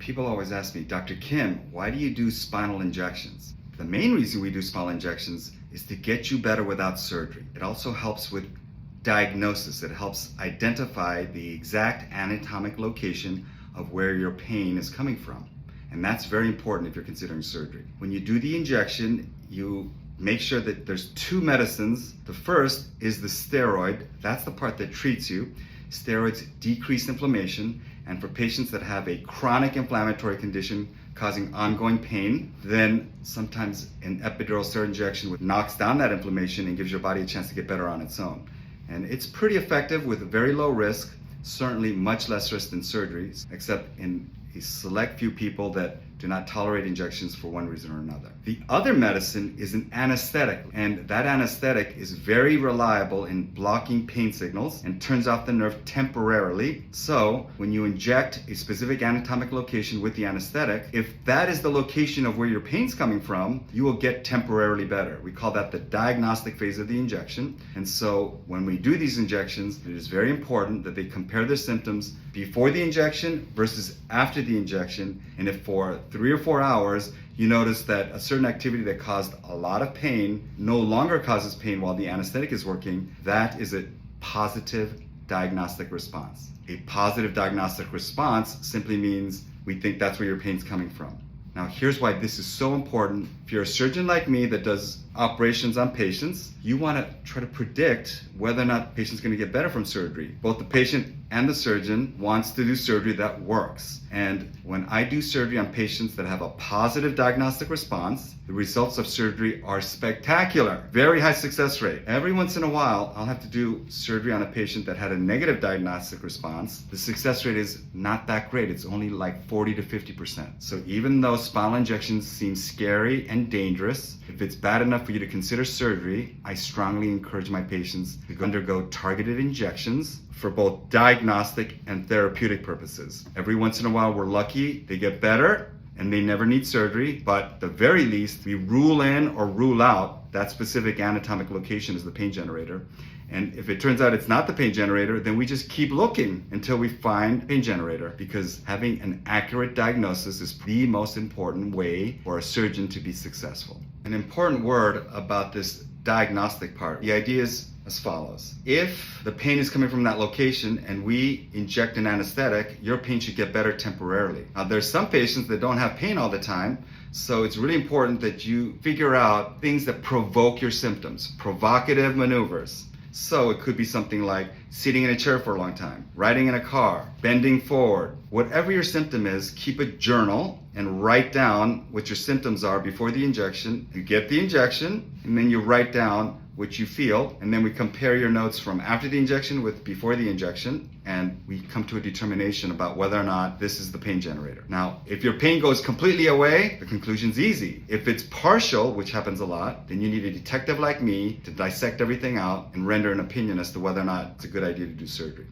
People always ask me, Dr. Kim, why do you do spinal injections? The main reason we do spinal injections is to get you better without surgery. It also helps with diagnosis. It helps identify the exact anatomic location of where your pain is coming from. And that's very important if you're considering surgery. When you do the injection, you make sure that there's two medicines. The first is the steroid. That's the part that treats you. Steroids decrease inflammation, and for patients that have a chronic inflammatory condition causing ongoing pain, then sometimes an epidural steroid injection knocks down that inflammation and gives your body a chance to get better on its own. And it's pretty effective with very low risk, certainly much less risk than surgeries, except in a select few people that do not tolerate injections for one reason or another. The other medicine is an anesthetic, and that anesthetic is very reliable in blocking pain signals and turns off the nerve temporarily. So when you inject a specific anatomic location with the anesthetic, if that is the location of where your pain's coming from, you will get temporarily better. We call that the diagnostic phase of the injection. And so when we do these injections, it is very important that they compare their symptoms before the injection versus after the injection. And if for 3 or 4 hours you notice that a certain activity that caused a lot of pain no longer causes pain while the anesthetic is working, that is a positive diagnostic response. A positive diagnostic response simply means we think that's where your pain's coming from. Now, here's why this is so important. If you're a surgeon like me that does operations on patients, you want to try to predict whether or not the patient's going to get better from surgery. Both the patient and the surgeon wants to do surgery that works. And when I do surgery on patients that have a positive diagnostic response, the results of surgery are spectacular. Very high success rate. Every once in a while, I'll have to do surgery on a patient that had a negative diagnostic response. The success rate is not that great. It's only like 40 to 50%. So even though spinal injections seem scary and dangerous, if it's bad enough for you to consider surgery, I strongly encourage my patients to undergo targeted injections for both diagnostic and therapeutic purposes. Every once in a while, we're lucky, they get better and they never need surgery, but at the very least, we rule in or rule out that specific anatomic location as the pain generator. And if it turns out it's not the pain generator, then we just keep looking until we find pain generator, because having an accurate diagnosis is the most important way for a surgeon to be successful. An important word about this diagnostic part, the idea is as follows. If the pain is coming from that location and we inject an anesthetic, your pain should get better temporarily. Now, there's some patients that don't have pain all the time, so it's really important that you figure out things that provoke your symptoms, provocative maneuvers. So it could be something like sitting in a chair for a long time, riding in a car, bending forward. Whatever your symptom is, keep a journal and write down what your symptoms are before the injection. You get the injection, and then you write down what you feel, and then we compare your notes from after the injection with before the injection, and we come to a determination about whether or not this is the pain generator. Now, if your pain goes completely away, the conclusion's easy. If it's partial, which happens a lot, then you need a detective like me to dissect everything out and render an opinion as to whether or not it's a good idea to do surgery.